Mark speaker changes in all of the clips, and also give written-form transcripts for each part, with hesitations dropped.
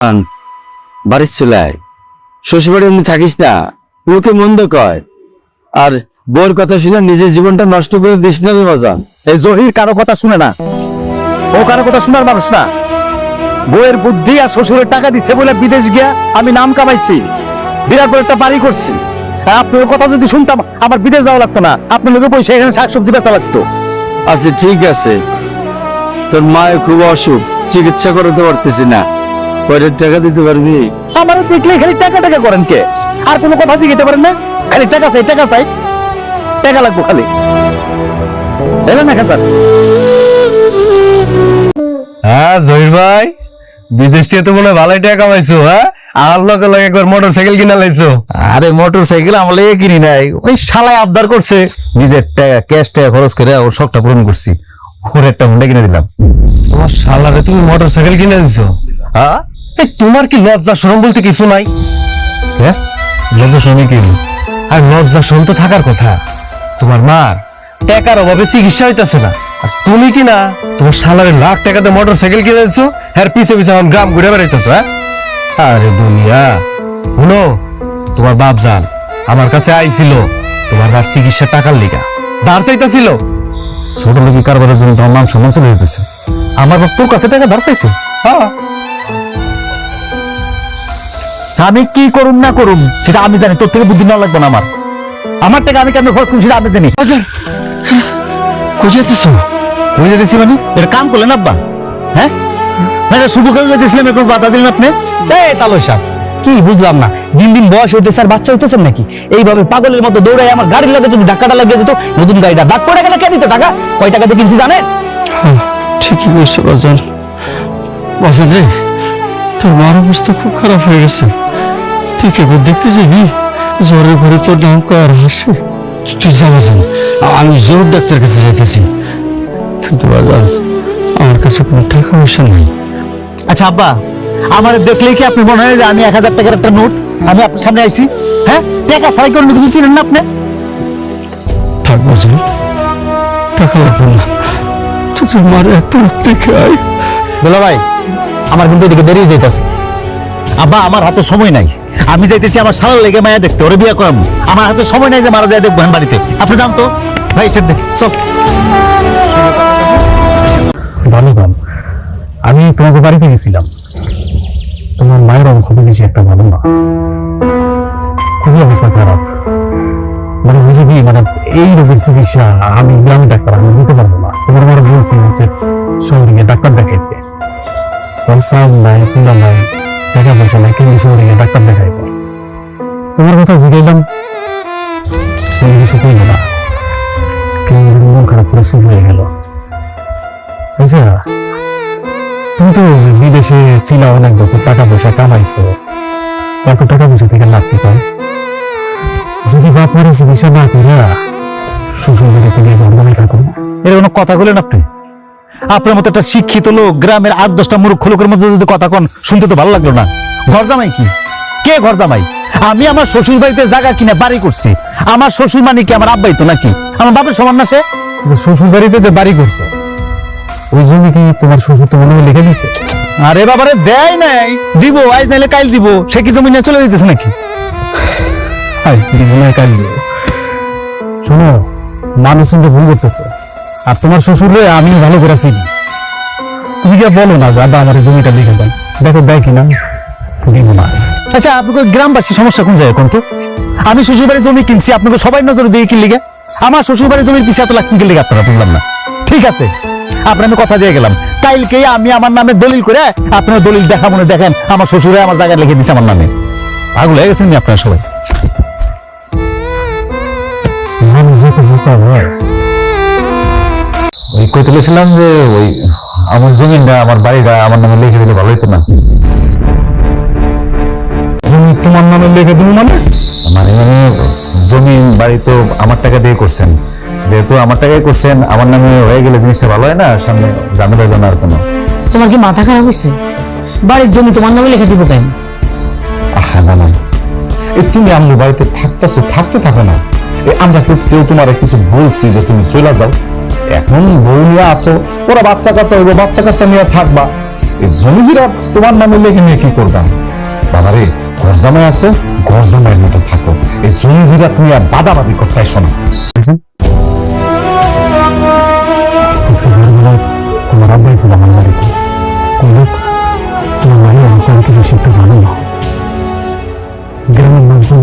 Speaker 1: বাড়ির চুলায় শ্বশুরবাড়ি এমনি থাকিস না, লোকে মন্দ কয়। আর বউর কথা শুনে নিজের জীবনটা নষ্ট করে দিস না রে বাজান।
Speaker 2: এই জহির কারো কথা শুনে না, ও কারো কথা শোনার মানুষ না। বউয়ের বুদ্ধি আর শ্বশুরের টাকা দিচ্ছে বলে বিদেশ গিয়া আমি নাম কামাইছি, বিরাট বড় একটা বাড়ি করছি। আপনার কথা যদি শুনতাম আমার বিদেশ যাওয়া লাগতো না, আপনার লোকে পয়সা এখানে শাকসবজি বেচা লাগতো।
Speaker 1: আচ্ছা ঠিক আছে, তোর মায়ের খুব অসুখ, চিকিৎসা করাতে পারতেছি না, পরের টাকা দিতে পারবি?
Speaker 2: আমার দেখলে খালি টাকা টাকা করেন কে? আর কোনো কথা জিজ্ঞেতে পারেন না, খালি টাকা চাই টাকা চাই, টাকা লাগবো খালি। না খাতার
Speaker 3: হ্যাঁ জহির ভাই, বিদেশ থেকে তো মনে হয় ভালোই টাকা কামাইছো। হ্যাঁ, আর লগে লগে একবার মোটর সাইকেল কিনা লাইছো।
Speaker 2: আরে মোটর সাইকেল আমার লেগে কিনি নাই, ওই শালায় আবদার করছে, নিজের টাকা ক্যাশ টাকা খরচ করে ওর শখটা পূরণ করছি, ওর একটা হুন্ডা কিনে দিলাম।
Speaker 3: তোমার শালারে তুমি মোটর সাইকেল কিনে দিছো?
Speaker 2: হ্যাঁ,
Speaker 3: তোমার কি লজ্জা শরম বলতে কিছু নাই? হ্যাঁ, লজ্জা শরম কি? আর লজ্জা শরম তো থাকার কথা। তোমার মার টাকার অভাবে চিকিৎসা হইতেছে না, আর তুমি কি না তোমার শালারে লাখ টাকাতে মোটর সাইকেল কিনে দিছো, হ্যাঁ পিছে পিছে এখন গ্রাম ঘুরে বেড়াইতেছো। হ্যাঁ, আরে দুনিয়া শুনো, তোমার বাপ জান আমার কাছে আইছিল তোমার মার চিকিৎসা টাকার লিগা, ধার চাইতেছিল।
Speaker 2: ছোট লোকি কারবারের জন্য তোমার মান সম্মান চলে যেতেছে, আমার বাপ তোর কাছে টাকা ধার চাইছে।
Speaker 3: হ্যাঁ,
Speaker 2: আমি কি করুম না করুম সেটা আমি জানি, তোর থেকে বুদ্ধি নেওয়া লাগবে না। আমার টাকা আমি কেন খরচ করুন সেটা আমি জানি। কই যেতেছি মানে এটা কাম করলেন আব্বা? হ্যাঁ, শুভ কাজে যেতেছিলাম, এখন বাধা দিলেন আপনি। তালয় সাহেব কি বুঝলাম না, দিন দিন বয়স হইতেছে আর বাচ্চা হইতেছেন নাকি? এইভাবে পাগলের মতো দৌড়াই আমার গাড়ির লগে যদি ধাক্কাটা লাগিয়ে যেত, নতুন গাড়িটা দাঁত পড়ে গেলে কে দিত টাকা? কয় টাকাতে কিনছি জানেন?
Speaker 1: ঠিকই বলছো বাজান। বাজান রে, তোর মার অবস্থা খুব খারাপ হয়ে গেছে, তুই কেবল দেখতে যাবি, জ্বরের ঘরে তোর নাম কর হাসে। তুই যা বাজান, আমি জোর ডাক্তার কাছে যাইতেছি, কিন্তু বাজান আমার কাছে কোনো টাকা পয়সা নাই।
Speaker 2: আচ্ছা আব্বা, আমার দেখলেই কি আপনি মনে হয় যে আমি 1000 টাকার একটা নোট আমি আপনার সামনে আইছি? হ্যাঁ, টাকা ছাড়াই কোনো কিছু ছিলেন না আপনি?
Speaker 1: থাক বাজান, টাকা লাগবে না, তুই তোর মার একটু দেখে আয়।
Speaker 2: দুলা ভাই, আমার কিন্তু এদিকে বেরিয়ে যাইতেছে। আব্বা আমার হাতে সময় নাই, আমি যাইতেছি আমার শালার লেগে মায়া দেখতে, ওরে বিয়ে করাম। আমার হাতে সময় নাই যে মারা যায় দেখবেন বাড়িতে। আপনি জানতো ভাই, স্টেপ দে চল।
Speaker 4: ভালো কাম, আমি তোমাকে বাড়িতে গেছিলাম, তোমার মায়ের অবস্থা বেশি একটা ভালো না, খুবই অবস্থা খারাপ। মানে বুঝে কি, মানে এই রোগের চিকিৎসা আমি গ্রামে ডাক্তার আমি দিতে পারবো না। তোমার আমার বলছি হচ্ছে শহরে গিয়ে ডাক্তার দেখাইতে, চাল নাই চুলা নাই টাকা পয়সা নাই, কিন্তু শহরে গিয়ে ডাক্তার দেখাইতে। তোমার কথা জিজ্ঞাইলাম, কোনো কিছু কইল না, কিন্তু মন খারাপ করে শুরু হয়ে গেল। আচ্ছা, তুমি তো বিদেশে ছিলা অনেক বছর, টাকা পয়সা কামাইছো, এত টাকা পয়সা থেকে লাভ কি পাও? যদি বাপ মারে চিকিৎসা না করে শ্বশুর বাড়ি থেকে বন্ধনে থাকো,
Speaker 2: এর কোনো কথা বলেন আপনি? আপনার মতো একটা শিক্ষিত লোক গ্রামের 8-10টা মূর্খ লোকের মধ্যে যদি কথা কন, শুনতে তো ভালো লাগলো না। ঘর জামাই কি? কে ঘর জামাই? আমি আমার শ্বশুর বাড়িতে জায়গা কিনে বাড়ি করছি, আমার শ্বশুর মানে কি আমার আব্বাই তো নাকি? আমার বাপের সমান না সে?
Speaker 4: শ্বশুর বাড়িতে যে বাড়ি করছো ওই জন্য কি তোমার শ্বশুর তো মনে হয় লিখে দিচ্ছে?
Speaker 2: আরে বাবারে, দেয় নাই, দিব আজ নাইলে কাল দিব, সে কি জমি নিয়ে চলে যেতেছে নাকি?
Speaker 4: মনে হয় কাল দিও। শোনো, মানুষ কিন্তু ভুল করতেছো, আর তোমার শ্বশুর আমি ভালো করে চিনি। তুমি কি বলো না দাদা আমার এই জমিটা লিখে দেন, দেখো দেয় কিনা? দিব না।
Speaker 2: আচ্ছা, আপনাকে গ্রামবাসী সমস্যা কোন জায়গায় কোন তো? আমি শ্বশুর বাড়ির জমি কিনছি, আপনাকে সবাই নজরে দিয়ে কিনলি গে? আমার শ্বশুর বাড়ির জমির পিছিয়ে এত লাগছেন কিনলি? আপনারা বুঝলাম না। ঠিক আছে, আপনার আমি কথা দিয়ে গেলাম, কালকে আমি আমার নামে দলিল করে আপনার দলিল দেখা মনে দেখেন আমার শ্বশুরে আমার জায়গায় লিখে দিচ্ছে আমার নামে। পাগল হয়ে গেছেন আপনারা সবাই।
Speaker 4: মানুষ যত বোকা হয়।
Speaker 2: ওই কই তুলেছিলাম যে ওই আমার জমিটা আমার বাড়িটা আমার নামে লিখে দিলে ভালো হতো না?
Speaker 4: জমি তোমার নামে লিখে দিব মানে?
Speaker 2: মানে জমিন বাড়ি তো আমার টাকা দিয়ে করছেন, যেহেতু আমার টাকায় করছেন, আমার নামে হয়ে গেলে জিনিসটা ভালো হয় না, সামনে ঝামেলা হইল না আর কোনো।
Speaker 5: তোমার কি মাথা খারাপ হয়েছে? বাড়ির জমি তোমার নামে লিখে দিব কেন?
Speaker 2: হ্যাঁ জানাই, তুমি আমার বাড়িতে থাকতেছো, থাকতে থাকো না। আমরা কেউ তোমার কিছু বলছি যে তুমি চলে যাও? এখন বউ নিয়ে আসো, ওরা বাচ্চা কাচ্চা হইবো, বাচ্চা কাচ্চা নিয়ে থাকবা,
Speaker 4: এই জমি জিরা তোমার নামে লেখে নিয়ে কি করবা? বাবারে, ঘর জামাই আছো, ঘর জামাইয়ের মতো থাকো। এই জমি জিরা তুমি আর বাদাবাদি করতে আসো না। আজকে ভোরবেলা তোমার আব্বাই ছিল আমার বাড়িতে। কইলক, তোমার বাড়ি আমাকে বেশি একটু ভালো না। গ্রামের লোকজন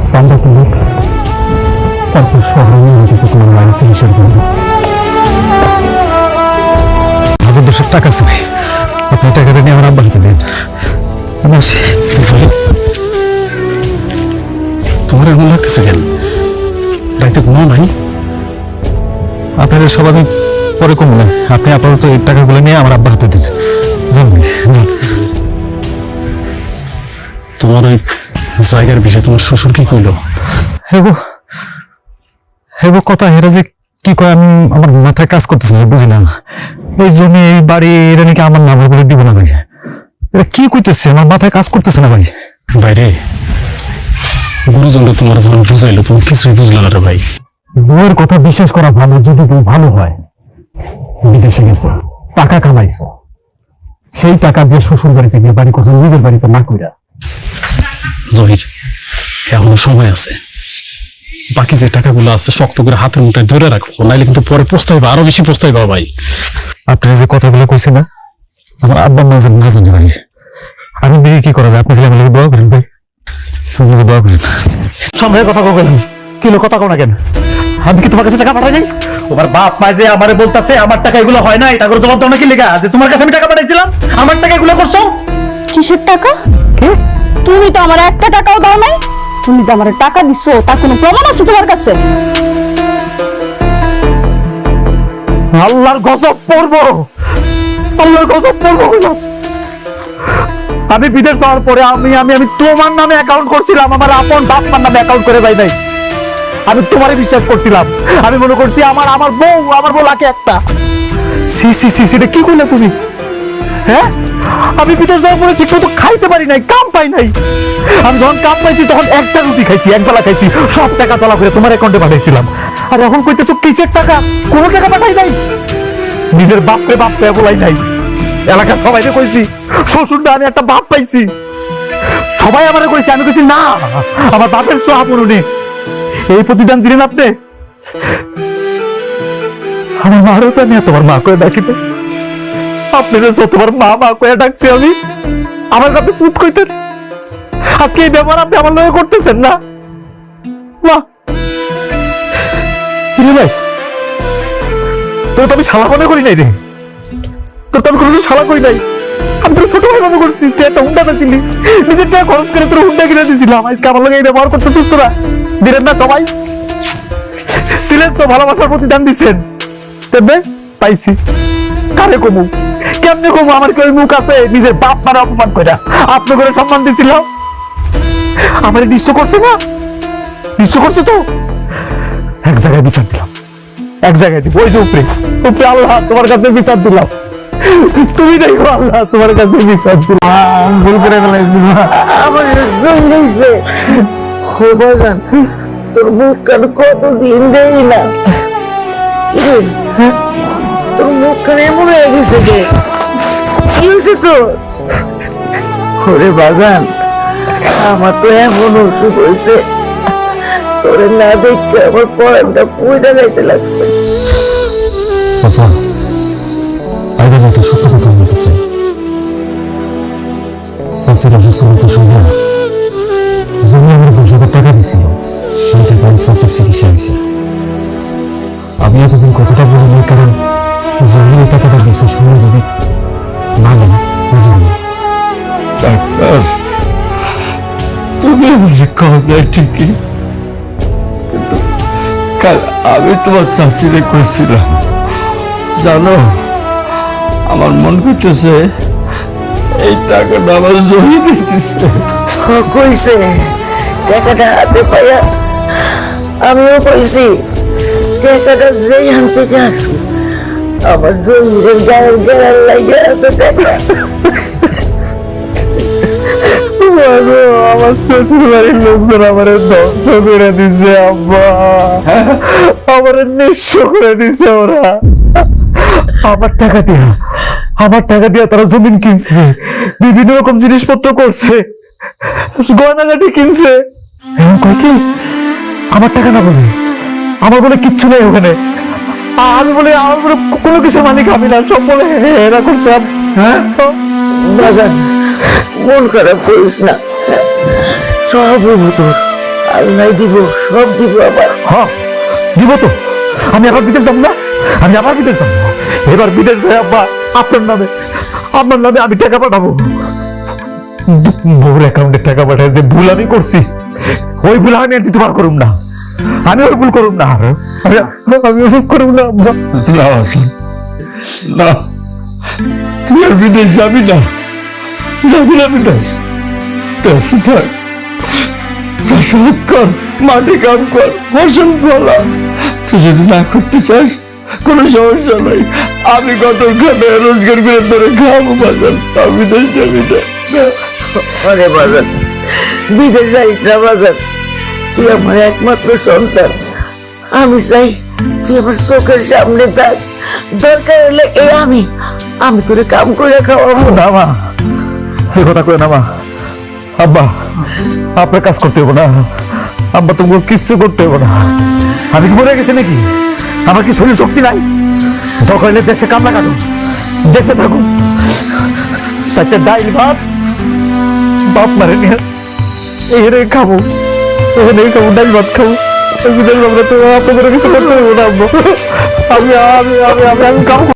Speaker 4: চান্দা করলক, তারপর শহরে নিয়ে যেতে তোমার বাড়ি চিকিৎসা করবো। 1000 টাকা আছে ভাই, আপনি টাকাটা নিয়ে আমার আব্বার হাতে দিন। আমি আসি। তোমার এমন লাগতেছে কেন? রাইতে ঘুমাও নাই? আপনাদের সব আমি পরে কমবো না, আপনি আপাতত এই টাকাগুলো নিয়ে আমার আব্বার হাতে দিন। যান ভাই, যান। তোমার ওই জায়গার বিষয়ে তোমার শ্বশুর কি কইল? হেবো কথা হেরা যে কি কয় আমি আমার মাথায় কাজ করতেছে না, বুঝি না। এই জমি এই বাড়ি এটা নাকি আমার নাম বলে দিব না ভাই। এটা কি কইতেছে, আমার মাথায় কাজ করতেছে না ভাই। বাইরে গুরুজনরা তোমার যখন বুঝাইলো তুমি কিছুই বুঝলে না রে ভাই। বউয়ের কথা বিশ্বাস করা ভালো, যদি কেউ ভালো হয়। বিদেশে গেছে, টাকা কামাইছো, সেই টাকা দিয়ে শ্বশুর বাড়িতে গিয়ে বাড়ি করছো, নিজের বাড়িতে না কইরা। জহির, এখনো সময় আছে। বাকি যে টাকাগুলো আছে শক্ত করে হাতের মুঠায় ধরে রাখো, নাইলে কিন্তু পরে পস্তাইবা, আরো বেশি পস্তাইবা ভাই। আপনারা যে কথাগুলো কইছে না, আমার আব্বা মা না জানে ভাই। আমি দিকে কি করা যায়? আপনি খালি আমাকে দোয়া করেন ভাই, আমাকে দোয়া করেন। সামনে কথা কবেন কিলো কথা কও না কেন? আমি কি তোমার কাছে টাকা পাঠাই নাই? তোমার বাপ মা যে আমারে বলতাছে আমার টাকা এগুলো হয় না, এটা করে জবাব দাও নাকি লেগা যে তোমার কাছে আমি টাকা পাঠাইছিলাম, আমার টাকা এগুলো করছো?
Speaker 6: কিসের টাকা?
Speaker 4: কি?
Speaker 6: তুমি তো আমার একটা টাকাও দাও নাই। তুমি যে আমার টাকা দিছো তার কোনো প্রমাণ আছে তোমার কাছে?
Speaker 4: আল্লাহর গজব পড়বো, আল্লাহর গজব পড়বো। আমি বিদেশ যাওয়ার পরে আমি আমি আমি তোমার নামে অ্যাকাউন্ট করছিলাম, আমার আপন বাপ মার নামে অ্যাকাউন্ট করে যাই নাই। আমি তোমারে বিশ্বাস করছিলাম, আমি মনে করছি আমার আমার বউ লাগে একটা। সি সি সি সি কি কইলা তুমি? হ্যাঁ, আমি বিদেশ যাওয়ার পরে ঠিক মতো খাইতে পারি নাই, কাম পাই নাই। আমি যখন কাম পাইছি তখন একটা রুটি খাইছি, একবেলা খাইছি, সব টাকা তোলা করে তোমার অ্যাকাউন্টে পাঠাইছিলাম। আর এখন কইতেছো কিসের টাকা? কোনো টাকা পাঠাই নাই, নিজের বাপরে বলাই নাই। এলাকার সবাইকে কইছি শ্বশুর না আমি একটা বাপ পাইছি, সবাই আমারে কইছে। আমি কইছি না, আমার বাপের সোহা পূরণে এই প্রতিদান দিলেন আপনি। আমার মারও তো আমি তোমার মা করে ডাকি, আপনি তোমার মা মা করে ডাকছি আমি, আমার কাছে পুত কইতেন। আজকে এই ব্যবহার আপনি আমার লগে করতেছেন না? মা ভাই, তোর তো আমি শালা মনে করি নাই রে, তোর তো আমি কোনো শালা করি নাই। আমি তোর ছোট ভাই মনে করছি, তুই একটা হুন্ডা চাইছিলি, নিজের টাকা খরচ করে তোর হুন্ডা কিনে দিয়েছিলাম। আজকে আমার লগে এই ব্যবহার করতেছিস তোরা, দিলেন না সবাই? দিলেন তো, ভালোবাসার প্রতিদান দিচ্ছেন। তবে পাইছি, কারে কমু, কেমনে কমু? আমার কি ওই মুখ আছে নিজের বাপ মারা অপমান করে আপনি করে সম্মান দিচ্ছিলাম? আমার নিশ্চয় করছে না, নিশ্চয় করছে তো। এক জায়গায় বিচার দিলাম, এক জায়গায় দিব, ওই যে উপরে উপরে আল্লাহ তোমার কাছে বিচার দিলাম। তুমি দেখো আল্লাহ তোমার কাছে বিচার দিলাম। ভুল করে ফেলাইছি,
Speaker 5: আমার জন্মেছে বাজান, তোর মুখ কেন কতদিন দেই না? তোর মুখ কেন এমন হয়ে গেছে যে? কি হয়েছে তোর? ওরে বাজান, আমার তো এমন অসুখ হয়েছে, তোরে না দেখতে আমার পড়াটা পুইটা যাইতে লাগছে।
Speaker 4: চাচা, আইদার একটা সত্য কথা বলতে চাই। চাচির অসুস্থ হতে শুনে জমি আমার 2,000 টাকা দিছিল, সেই টাকা চাচির চিকিৎসা হয়েছে। আমি এতদিন কতটা বুঝি নাই, কারণ জমি এই টাকাটা দিচ্ছে শুনে যদি না জানি বুঝিনি।
Speaker 1: ডাক্তার, তুমি আমাকে কল দেয় ঠিকই, কিন্তু কাল আমি তোমার চাচিরে কইছিলাম, জানো আমার মন করতেছে এই টাকাটা আমার জমি দিতেছে।
Speaker 5: কইছে টাকাটা হাতে পাইয়া আমিও কইছি টাকাটা যেই হান থেকে আসুক আমার জমির গায়ের গেড়ার লাগে আছে টাকা।
Speaker 4: আমার শ্বশুর বাড়ির লোকজন আমার ধ্বংস করে দিছে আব্বা, আমার নিঃস্ব করে দিছে ওরা। আমার টাকা দিয়া
Speaker 2: আমার টাকা দিয়ে তারা জমিন কিনছে, বিভিন্ন রকম জিনিসপত্র করছে, গয়নাগাটি কিনছে। এখন কয় কি আমার টাকা না বলে, আমার বলে কিচ্ছু নাই ওখানে। আমি বলে আমার বলে কোনো কিছু মালিক আমি না, সব বলে এরা করছে। হ্যাঁ
Speaker 5: বাজান, মন খারাপ করিস না, সব হইব তোর, আল্লাহ দিব, সব দিব। আবার
Speaker 2: হ্যাঁ দিব তো, আমি আবার বিদেশ যাবো না, আমি আবার বিদেশ যাবো। এবার বিদেশ যাই আব্বা, আপনার নামে আমি টাকা পাঠাবো। বউর অ্যাকাউন্টে টাকা পাঠায় যে ভুল আমি করছি, ওই ভুল আমি আর দ্বিতীয়বার করুম না, আমি ওই ভুল করুম না, আমি ওই ভুল করুম না আব্বা।
Speaker 1: না হাসান, না, তুই আর বিদেশ যাবি না, যাবি না বিদেশ। দেশে থাক, চাষাবাদ কর, মাটি কাম কর, ফসল ফলা। তুই যদি না করতে চাস কোনো সমস্যা নাই, আমি কত খাতে রোজগার করে ধরে খাওয়াবো বাজার। আমি বিদেশ যাবি না।
Speaker 5: আরে বাজান, বিদেশ যাইস না বাজান, তুই আমার একমাত্র সন্তান। আমি চাই তুই আমার চোখের সামনে থাক, দরকার হলে এই আমি তোরে কাম করে খাওয়াবো।
Speaker 2: না মা, এই কথা কই না মা। আব্বা, আপনার কাজ করতে হবে না, আব্বা তোমার কিচ্ছু করতে হবে না। আমি কি মরে গেছি নাকি? আমার কি শরীর শক্তি নাই? দরকার হলে দেশে কামলা কাটুন, দেশে থাকুন, চারটে ডাইল ভাত বাপ মারে নিয়ে এখানে খাবো, এখানে খাবো, ডাইল ভাত খাবো। আপনাদের কিছু করতে হবে না আব্বা। আমি কাম